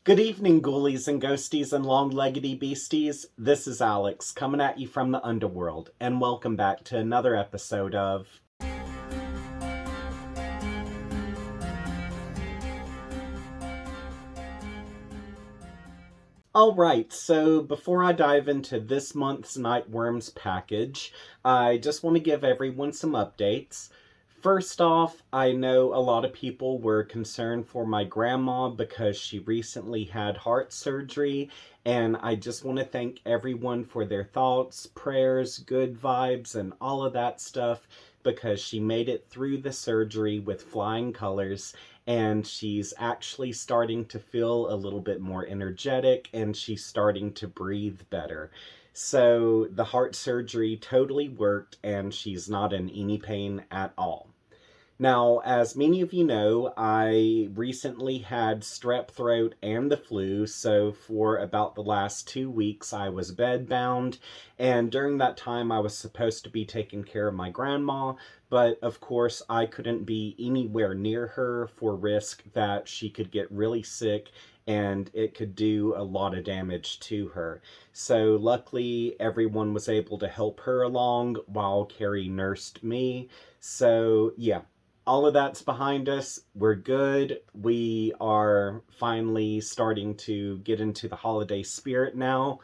Good evening, ghoulies and ghosties and long-leggedy beasties. This is Alex, coming at you from the underworld, and welcome back to another episode of... Alright, so before I dive into this month's Nightworms package, I just want to give everyone some updates. First off, I know a lot of people were concerned for my grandma because she recently had heart surgery, and I just want to thank everyone for their thoughts, prayers, good vibes, and all of that stuff because she made it through the surgery with flying colors, and she's actually starting to feel a little bit more energetic, and she's starting to breathe better. So the heart surgery totally worked, and she's not in any pain at all. Now, as many of you know, I recently had strep throat and the flu, so for about the last 2 weeks I was bedbound, and during that time I was supposed to be taking care of my grandma, but of course I couldn't be anywhere near her for risk that she could get really sick and it could do a lot of damage to her. So luckily everyone was able to help her along while Carrie nursed me. So yeah, all of that's behind us. We're good. We are finally starting to get into the holiday spirit now.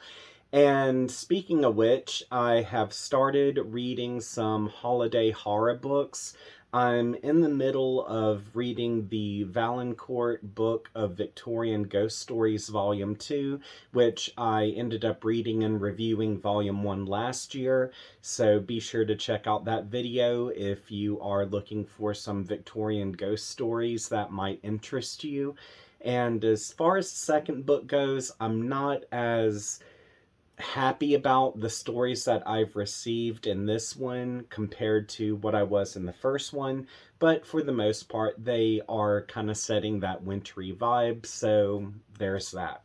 And speaking of which, I have started reading some holiday horror books. I'm in the middle of reading the Valancourt book of Victorian Ghost Stories Volume 2, which I ended up reading and reviewing Volume 1 last year, so be sure to check out that video if you are looking for some Victorian ghost stories that might interest you. And as far as the second book goes, I'm not as happy about the stories that I've received in this one compared to what I was in the first one, but for the most part they are kind of setting that wintry vibe, so there's that.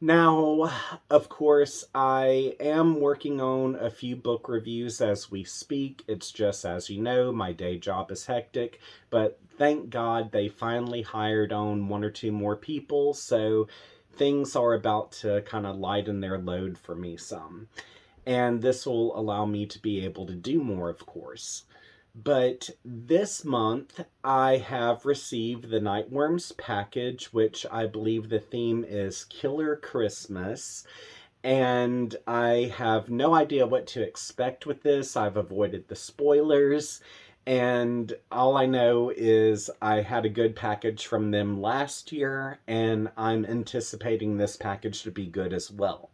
Now, of course, I am working on a few book reviews as we speak. It's just, as you know, my day job is hectic, but thank God they finally hired on 1 or 2 more people, so things are about to kind of lighten their load for me some. And this will allow me to be able to do more, of course. But this month, I have received the Nightworms package, which I believe the theme is Killer Christmas. And I have no idea what to expect with this. I've avoided the spoilers. And all I know is I had a good package from them last year, and I'm anticipating this package to be good as well.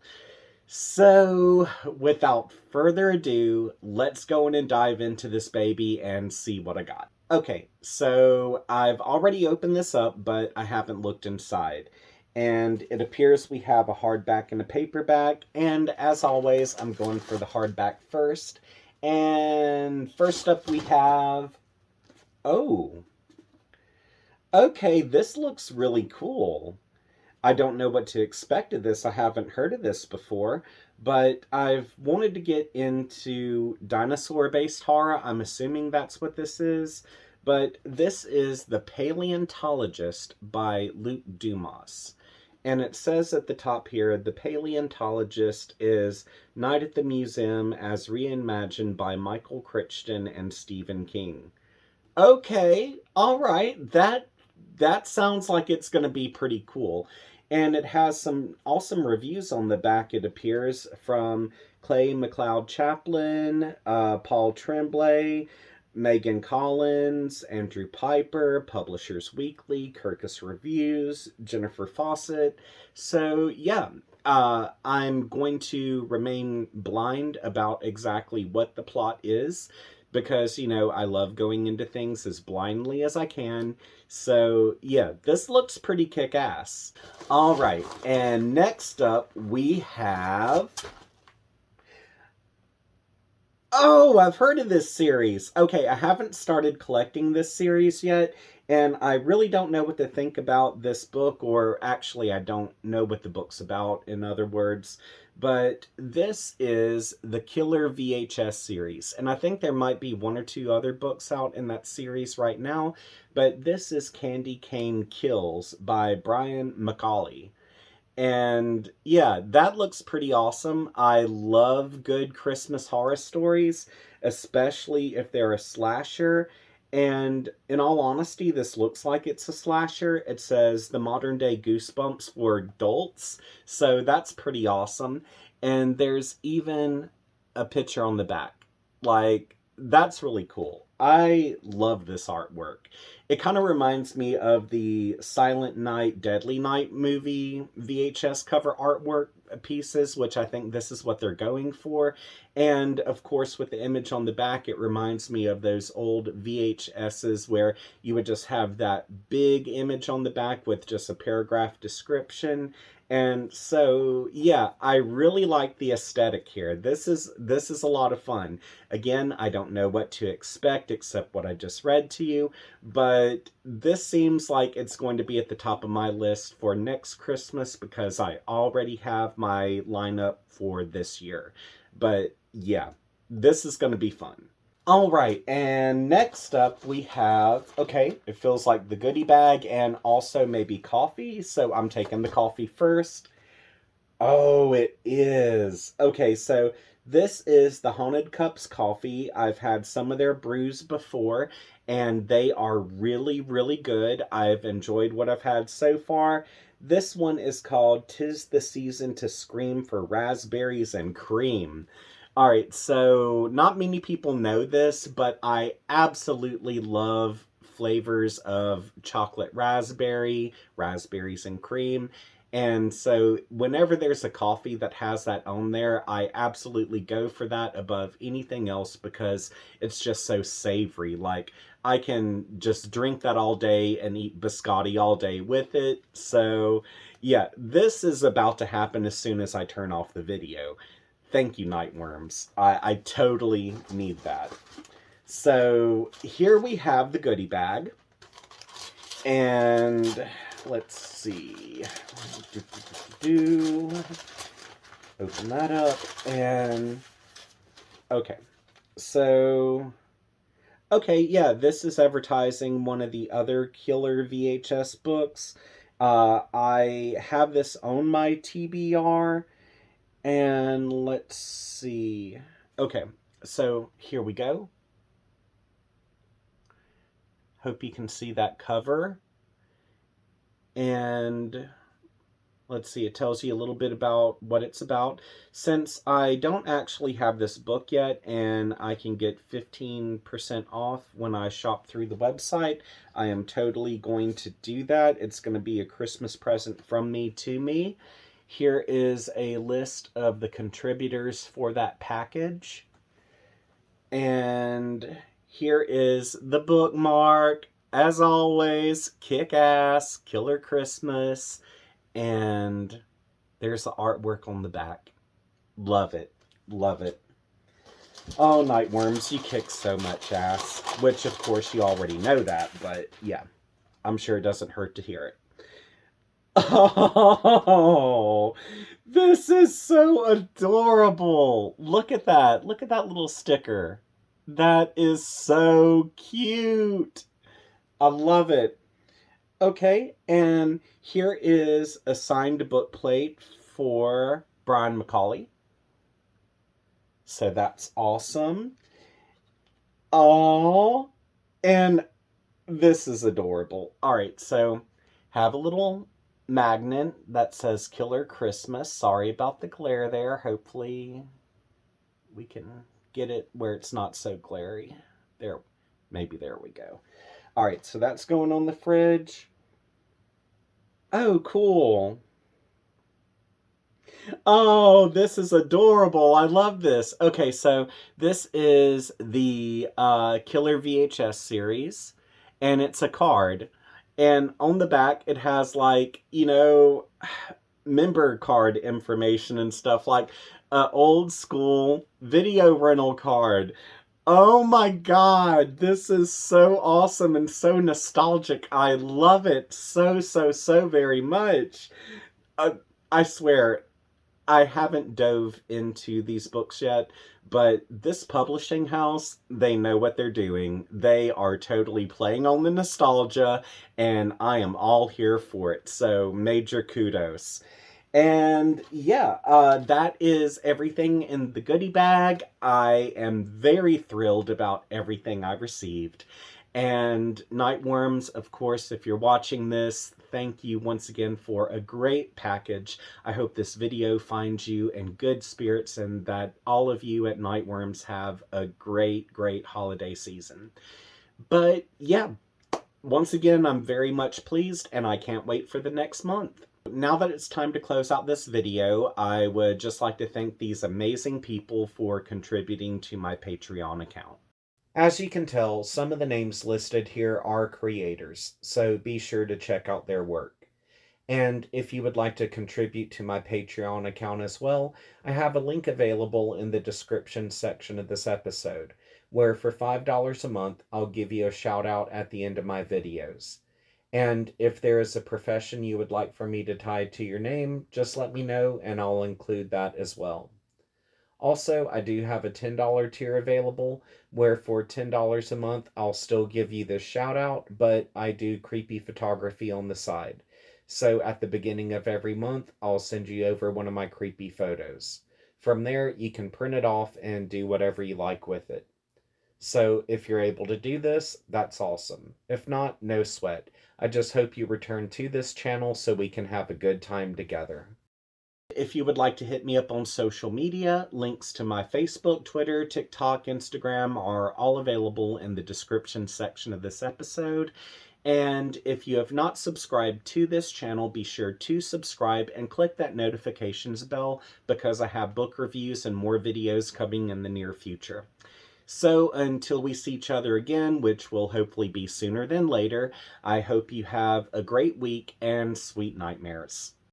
So, without further ado, let's go in and dive into this baby and see what I got. Okay, so I've already opened this up, but I haven't looked inside. And it appears we have a hardback and a paperback, and as always, I'm going for the hardback first. And first up we have... Oh. Okay, this looks really cool. I don't know what to expect of this. I haven't heard of this before, but I've wanted to get into dinosaur-based horror. I'm assuming that's what this is, but this is The Paleontologist by Luc Dumas. And it says at the top here, The Paleontologist is Night at the Museum as reimagined by Michael Crichton and Stephen King. Okay, all right, that sounds like it's going to be pretty cool. And it has some awesome reviews on the back, it appears, from Clay McLeod Chaplin, Paul Tremblay, Megan Collins, Andrew Piper, Publishers Weekly, Kirkus Reviews, Jennifer Fawcett. So, yeah, I'm going to remain blind about exactly what the plot is, because, you know, I love going into things as blindly as I can. So, yeah, this looks pretty kick-ass. All right, and next up we have... Oh, I've heard of this series. Okay, I haven't started collecting this series yet, and I really don't know what to think about this book, or actually, I don't know what the book's about, in other words. But this is the Killer VHS series, and I think there might be one or two other books out in that series right now, but this is Candy Cane Kills by Brian McCauley. And yeah, that looks pretty awesome. I love good Christmas horror stories, especially if they're a slasher. And in all honesty, this looks like it's a slasher. It says the modern day Goosebumps for adults. So that's pretty awesome. And there's even a picture on the back. Like, that's really cool. I love this artwork. It kind of reminds me of the Silent Night, Deadly Night movie VHS cover artwork pieces, which I think this is what they're going for. And of course, with the image on the back, it reminds me of those old VHSs where you would just have that big image on the back with just a paragraph description. And so, yeah, I really like the aesthetic here. This is a lot of fun. Again, I don't know what to expect except what I just read to you, but this seems like it's going to be at the top of my list for next Christmas because I already have my lineup for this year. But yeah, this is going to be fun. All right, and next up we have, okay, it feels like the goodie bag and also maybe coffee, so I'm taking the coffee first. Oh, it is. Okay, so this is the Haunted Cups coffee. I've had some of their brews before, and they are really, really good. I've enjoyed what I've had so far. This one is called "'Tis the Season to Scream for Raspberries and Cream." All right, so not many people know this, but I absolutely love flavors of chocolate raspberry, raspberries and cream. And so whenever there's a coffee that has that on there, I absolutely go for that above anything else because it's just so savory. Like, I can just drink that all day and eat biscotti all day with it. So yeah, this is about to happen as soon as I turn off the video. Thank you, Nightworms. I totally need that. So here we have the goodie bag. And let's see. Open that up. And okay. So, okay, yeah, this is advertising one of the other killer VHS books. I have this on my TBR. And let's see. Okay, so here we go. Hope you can see that cover. And let's see, it tells you a little bit about what it's about. Since I don't actually have this book yet and I can get 15% off when I shop through the website, I am totally going to do that. It's going to be a Christmas present from me to me. Here is a list of the contributors for that package. And here is the bookmark. As always, kick ass, killer Christmas. And there's the artwork on the back. Love it. Love it. Oh, Nightworms, you kick so much ass. Which, of course, you already know that. But, yeah, I'm sure it doesn't hurt to hear it. Oh, this is so adorable. Look at that. Look at that little sticker. That is so cute. I love it. Okay, and here is a signed book plate for Brian McCauley. So that's awesome. Oh, and this is adorable. All right, so have a little magnet that says Killer Christmas. Sorry about the glare there. Hopefully we can get it where it's not so glary. There, maybe there we go. All right, so that's going on the fridge. Oh, cool. Oh, this is adorable. I love this. Okay, so this is the Killer VHS series, and it's a card. And on the back, it has, like, you know, member card information and stuff, like a old school video rental card. Oh my god, this is so awesome and so nostalgic. I love it so very much. Uh, I swear, I haven't dove into these books yet, but this publishing house, they know what they're doing. They are totally playing on the nostalgia, and I am all here for it. So, major kudos. And yeah, that is everything in the goodie bag. I am very thrilled about everything I received. And Nightworms, of course, if you're watching this, thank you once again for a great package. I hope this video finds you in good spirits and that all of you at Nightworms have a great holiday season. But yeah, once again, I'm very much pleased and I can't wait for the next month. Now that it's time to close out this video, I would just like to thank these amazing people for contributing to my Patreon account. As you can tell, some of the names listed here are creators, so be sure to check out their work. And if you would like to contribute to my Patreon account as well, I have a link available in the description section of this episode, where for $5 a month, I'll give you a shout out at the end of my videos. And if there is a profession you would like for me to tie to your name, just let me know and I'll include that as well. Also, I do have a $10 tier available, where for $10 a month, I'll still give you this shout out, but I do creepy photography on the side. So at the beginning of every month, I'll send you over one of my creepy photos. From there, you can print it off and do whatever you like with it. So if you're able to do this, that's awesome. If not, no sweat. I just hope you return to this channel so we can have a good time together. If you would like to hit me up on social media, links to my Facebook, Twitter, TikTok, Instagram are all available in the description section of this episode. And if you have not subscribed to this channel, be sure to subscribe and click that notifications bell because I have book reviews and more videos coming in the near future. So until we see each other again, which will hopefully be sooner than later, I hope you have a great week and sweet nightmares.